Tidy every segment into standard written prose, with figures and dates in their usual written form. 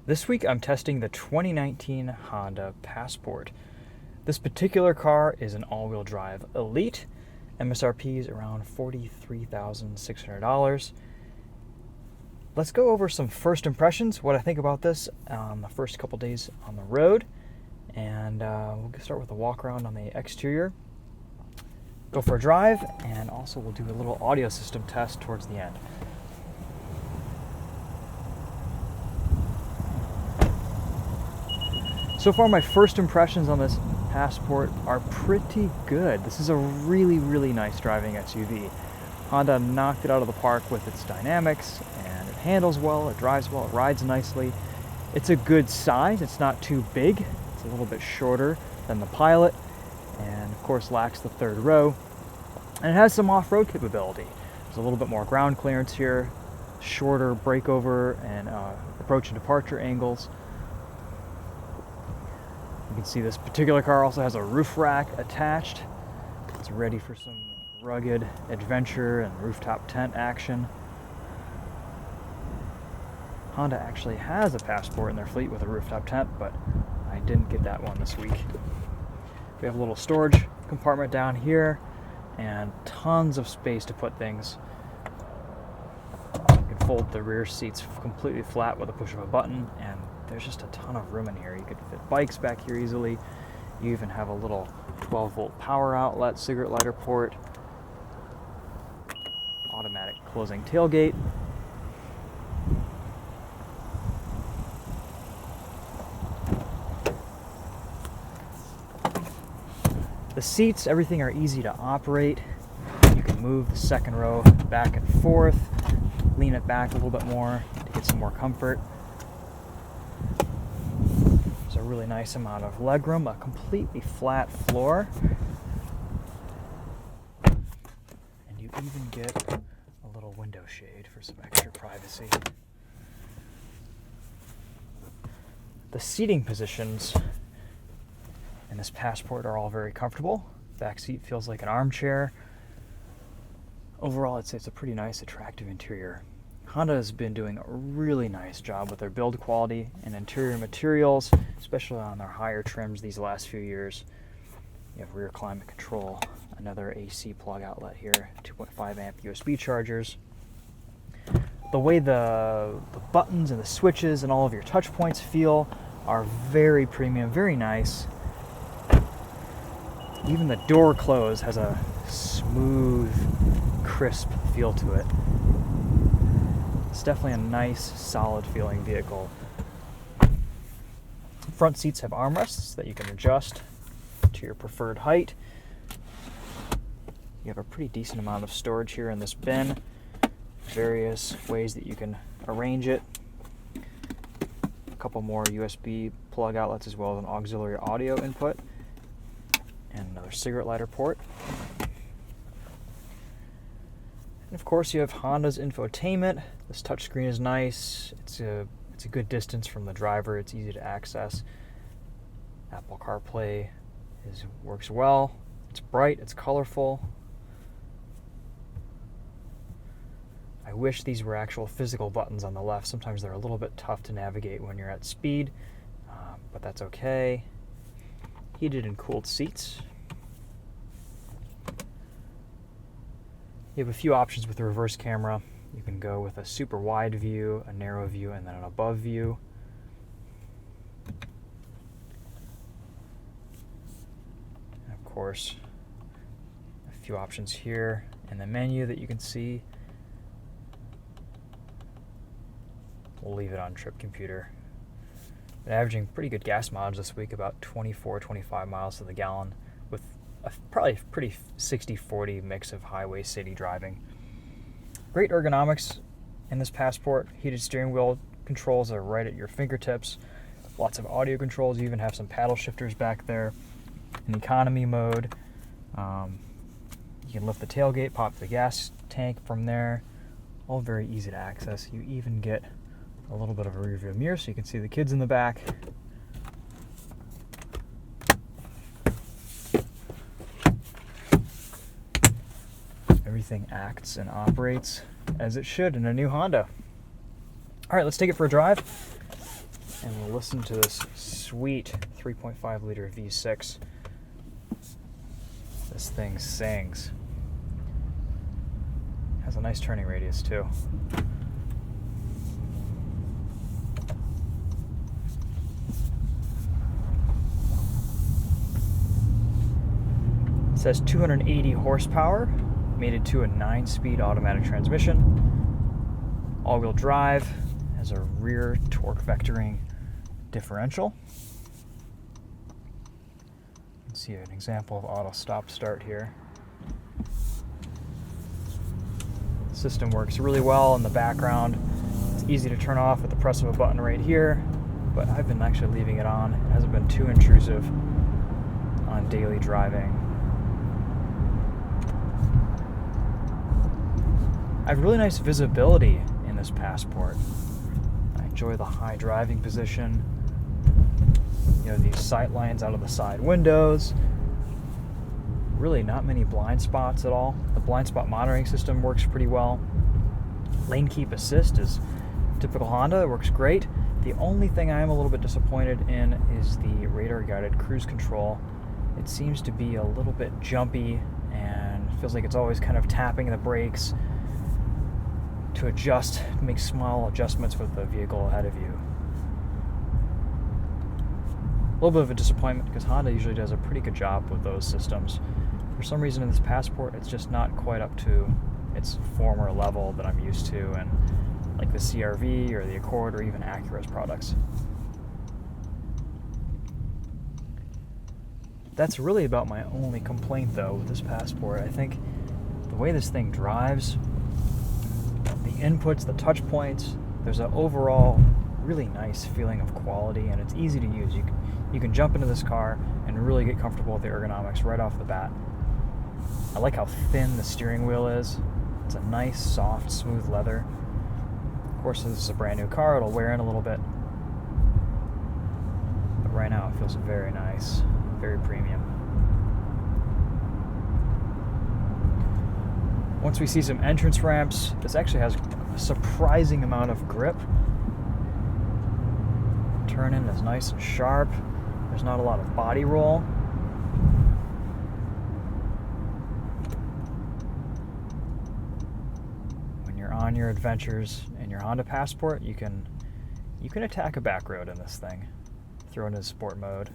This week I'm testing the 2019 Honda Passport. This particular car is an all-wheel drive Elite. MSRP is around $43,600. Let's go over some first impressions, what I think about this the first couple days on the road. And we'll start with a walk around on the exterior, go for a drive, and also we'll do a little audio system test towards the end. So far, my first impressions on this Passport are pretty good. This is a really, really nice driving SUV. Honda knocked it out of the park with its dynamics, and it handles well, it drives well, it rides nicely. It's a good size, it's not too big, it's a little bit shorter than the Pilot, and of course lacks the third row. And it has some off-road capability. There's a little bit more ground clearance here, shorter breakover and approach and departure angles. You can see this particular car also has a roof rack attached. It's ready for some rugged adventure and rooftop tent action. Honda actually has a Passport in their fleet with a rooftop tent, but I didn't get that one this week. We have a little storage compartment down here and tons of space to put things. You can fold the rear seats completely flat with a push of a button, and there's just a ton of room in here. You could fit bikes back here easily. You even have a little 12-volt power outlet, cigarette lighter port, automatic closing tailgate. The seats, everything are easy to operate. You can move the second row back and forth, lean it back a little bit more to get some more comfort. There's a really nice amount of legroom, a completely flat floor. And you even get a little window shade for some extra privacy. The seating positions in this Passport are all very comfortable. Back seat feels like an armchair. Overall, I'd say it's a pretty nice, attractive interior. Honda has been doing a really nice job with their build quality and interior materials, especially on their higher trims these last few years. You have rear climate control, another AC plug outlet here, 2.5 amp USB chargers. The way the buttons and the switches and all of your touch points feel are very premium, very nice. Even the door close has a smooth, crisp feel to it. It's definitely a nice, solid feeling vehicle. Front seats have armrests that you can adjust to your preferred height. You have a pretty decent amount of storage here in this bin. Various ways that you can arrange it. A couple more USB plug outlets as well as an auxiliary audio input. And another cigarette lighter port. And of course you have Honda's infotainment. This touchscreen is nice. It's a good distance from the driver. It's easy to access. Apple CarPlay works well. It's bright, it's colorful. I wish these were actual physical buttons on the left. Sometimes they're a little bit tough to navigate when you're at speed, but that's okay. Heated and cooled seats. You have a few options with the reverse camera. You can go with a super wide view, a narrow view, and then an above view. And of course, a few options here in the menu that you can see. We'll leave it on trip computer. Been averaging pretty good gas mileage this week, about 24-25 miles to the gallon, with probably a pretty 60-40 mix of highway city driving. Great ergonomics in this Passport. Heated steering wheel controls are right at your fingertips. Lots of audio controls. You even have some paddle shifters back there. In economy mode, you can lift the tailgate, pop the gas tank from there. All very easy to access. You even get a little bit of a rear view mirror so you can see the kids in the back. Everything acts and operates as it should in a new Honda. All right, let's take it for a drive and we'll listen to this sweet 3.5 liter V6. This thing sings. Has a nice turning radius too. It says 280 horsepower, mated to a 9-speed automatic transmission. All-wheel drive, has a rear torque vectoring differential. You can see an example of auto stop start here. The system works really well in the background. It's easy to turn off with the press of a button right here, but I've been actually leaving it on. It hasn't been too intrusive on daily driving. I have really nice visibility in this Passport. I enjoy the high driving position. You know, these sight lines out of the side windows. Really not many blind spots at all. The blind spot monitoring system works pretty well. Lane keep assist is typical Honda. It works great. The only thing I am a little bit disappointed in is the radar guided cruise control. It seems to be a little bit jumpy and feels like it's always kind of tapping the brakes to adjust, make small adjustments with the vehicle ahead of you. A little bit of a disappointment because Honda usually does a pretty good job with those systems. For some reason in this Passport, it's just not quite up to its former level that I'm used to, and like the CR-V or the Accord or even Acura's products. That's really about my only complaint though with this Passport. I think the way this thing drives, the inputs, the touch points, there's an overall really nice feeling of quality, and it's easy to use. You can jump into this car and really get comfortable with the ergonomics right off the bat. I like how thin the steering wheel is. It's a nice, soft, smooth leather. Of course, this is a brand new car. It'll wear in a little bit. But right now, it feels very nice, very premium. Once we see some entrance ramps, this actually has a surprising amount of grip. Turn-in is nice and sharp. There's not a lot of body roll. When you're on your adventures in your Honda Passport, you can attack a back road in this thing. Throw it into sport mode.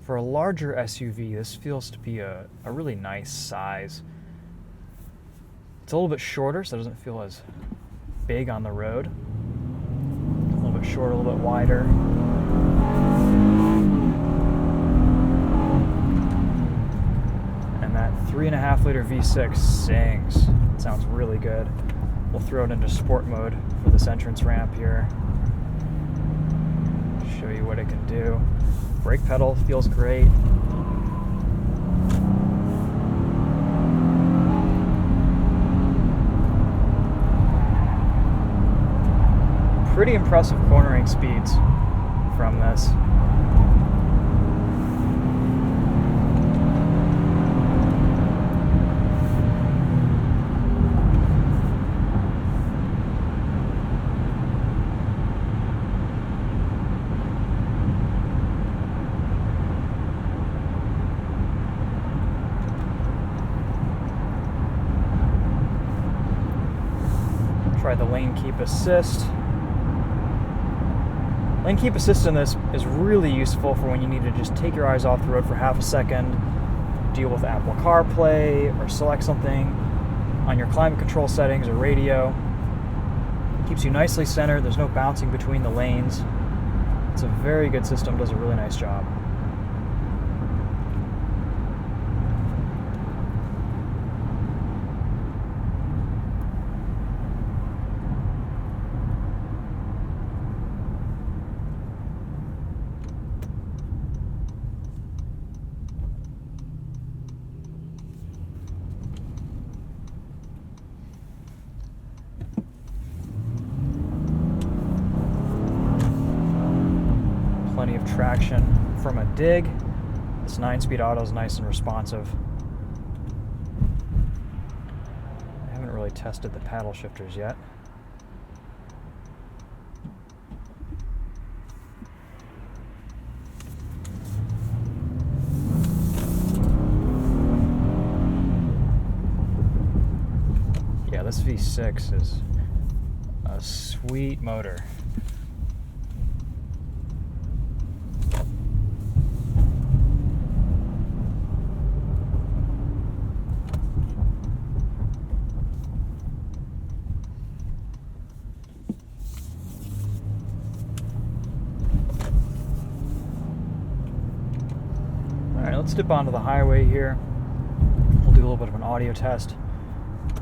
For a larger SUV, this feels to be a really nice size. It's a little bit shorter, so it doesn't feel as big on the road. A little bit shorter, a little bit wider. And that 3.5 liter V6 sings. It sounds really good. We'll throw it into sport mode for this entrance ramp here. Show you what it can do. Brake pedal feels great. Pretty impressive cornering speeds from this. Try the lane keep assist. Lane keep assist in this is really useful for when you need to just take your eyes off the road for half a second, deal with Apple CarPlay, or select something on your climate control settings or radio. Keeps you nicely centered. There's no bouncing between the lanes. It's a very good system, does a really nice job. plenty of traction from a dig. This 9-speed auto is nice and responsive. I haven't really tested the paddle shifters yet. Yeah, this V6 is a sweet motor. Let's dip onto the highway here. We'll do a little bit of an audio test.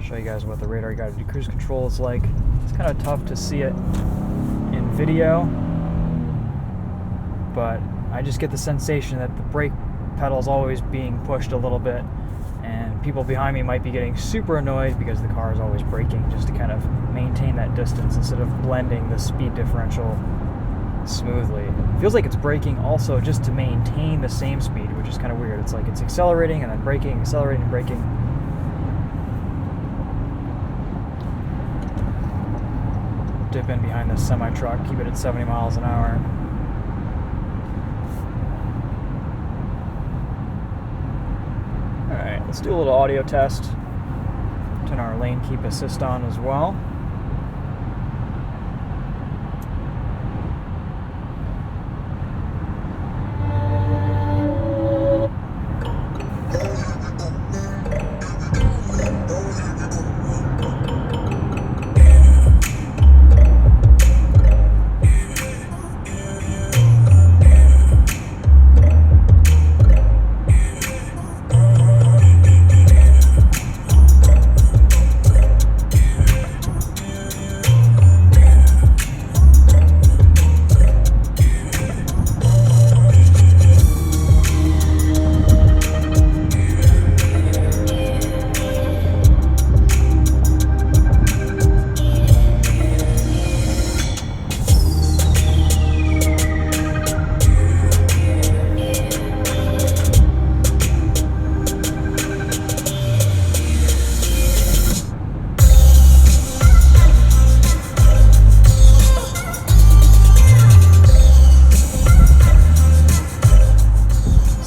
Show you guys what the radar guided cruise control is like. It's kind of tough to see it in video, but I just get the sensation that the brake pedal is always being pushed a little bit, and people behind me might be getting super annoyed because the car is always braking, just to kind of maintain that distance instead of blending the speed differential smoothly. It feels like it's braking also just to maintain the same speed, which is kind of weird. It's like it's accelerating and then braking, accelerating and braking. Dip in behind this semi-truck, keep it at 70 miles an hour. Alright, let's do a little audio test. Turn our lane keep assist on as well.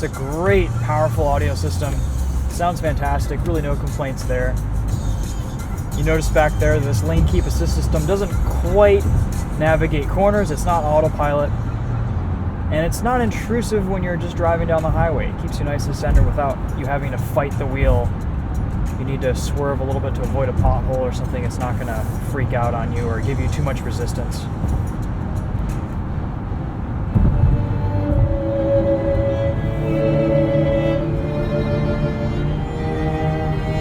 It's a great, powerful audio system. Sounds fantastic, really no complaints there. You notice back there, this lane keep assist system doesn't quite navigate corners. It's not autopilot. And it's not intrusive when you're just driving down the highway. It keeps you nice and centered without you having to fight the wheel. You need to swerve a little bit to avoid a pothole or something. It's not gonna freak out on you or give you too much resistance.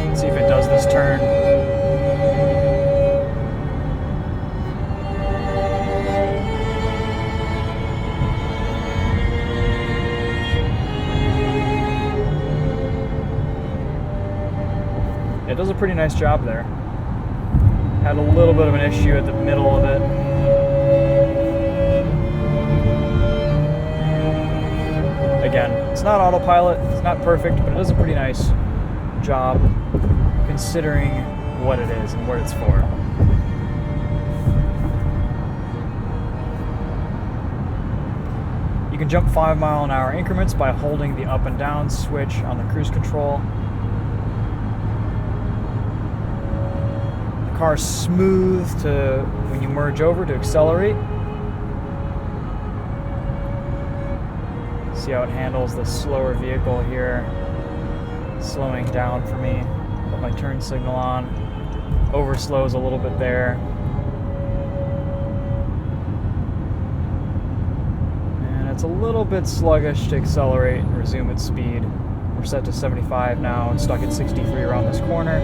Let's see if it does this turn. It does a pretty nice job there. Had a little bit of an issue at the middle of it. Again, it's not autopilot, it's not perfect, but it does a pretty nice job considering what it is and what it's for. You can jump 5-mile-an-hour increments by holding the up and down switch on the cruise control. The car is smooth to when you merge over to accelerate. See how it handles the slower vehicle here, slowing down for me. Put my turn signal on, overslows a little bit there. And it's a little bit sluggish to accelerate and resume its speed. We're set to 75 now and stuck at 63 around this corner.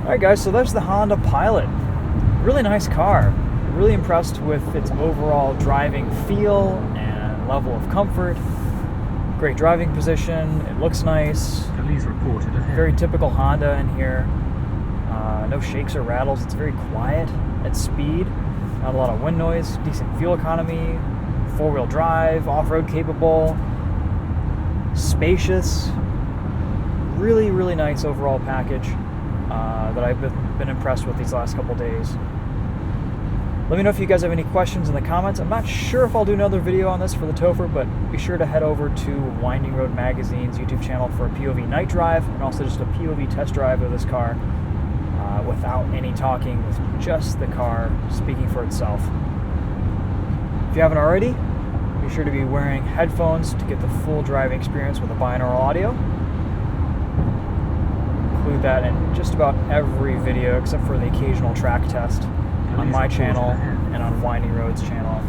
Alright guys, so that's the Honda Pilot. Really nice car. Really impressed with its overall driving feel and level of comfort. Great driving position. It looks nice. Police reported ahead. Very typical Honda in here. No shakes or rattles. It's very quiet at speed. Not a lot of wind noise. Decent fuel economy. Four-wheel drive. Off-road capable. Spacious. Really, really nice overall package that I've been impressed with these last couple days. Let me know if you guys have any questions in the comments. I'm not sure if I'll do another video on this for the TOPher, but be sure to head over to Winding Road Magazine's YouTube channel for a POV night drive and also just a POV test drive of this car without any talking, with just the car speaking for itself. If you haven't already, be sure to be wearing headphones to get the full driving experience with the binaural audio. Include that in just about every video except for the occasional track test on my channel and on Winding Road's channel.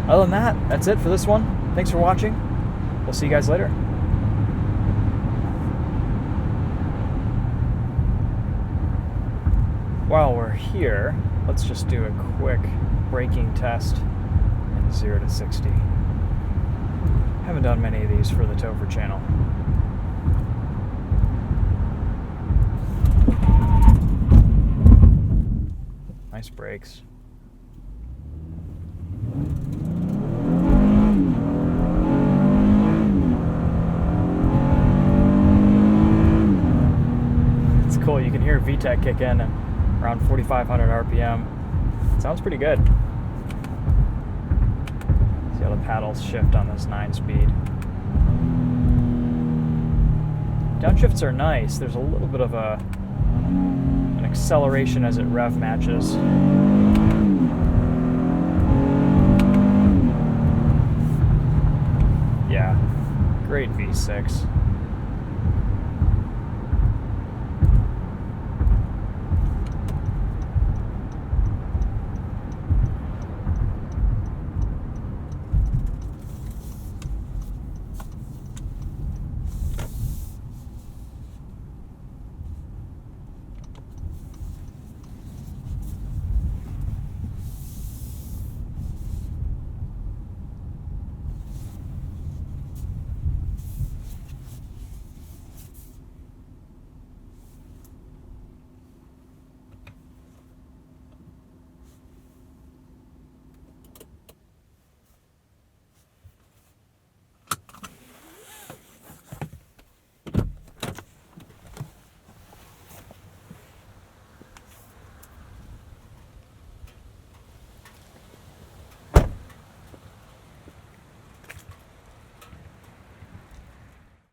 Other than that, that's it for this one. Thanks for watching. We'll see you guys later. While we're here, let's just do a quick braking test in 0 to 60. Haven't done many of these for the TOPher channel. Nice brakes. It's cool, you can hear VTEC kick in around 4,500 RPM. Sounds pretty good. See how the paddles shift on this 9-speed. Downshifts are nice. There's a little bit of an acceleration as it rev matches. Yeah, great V6.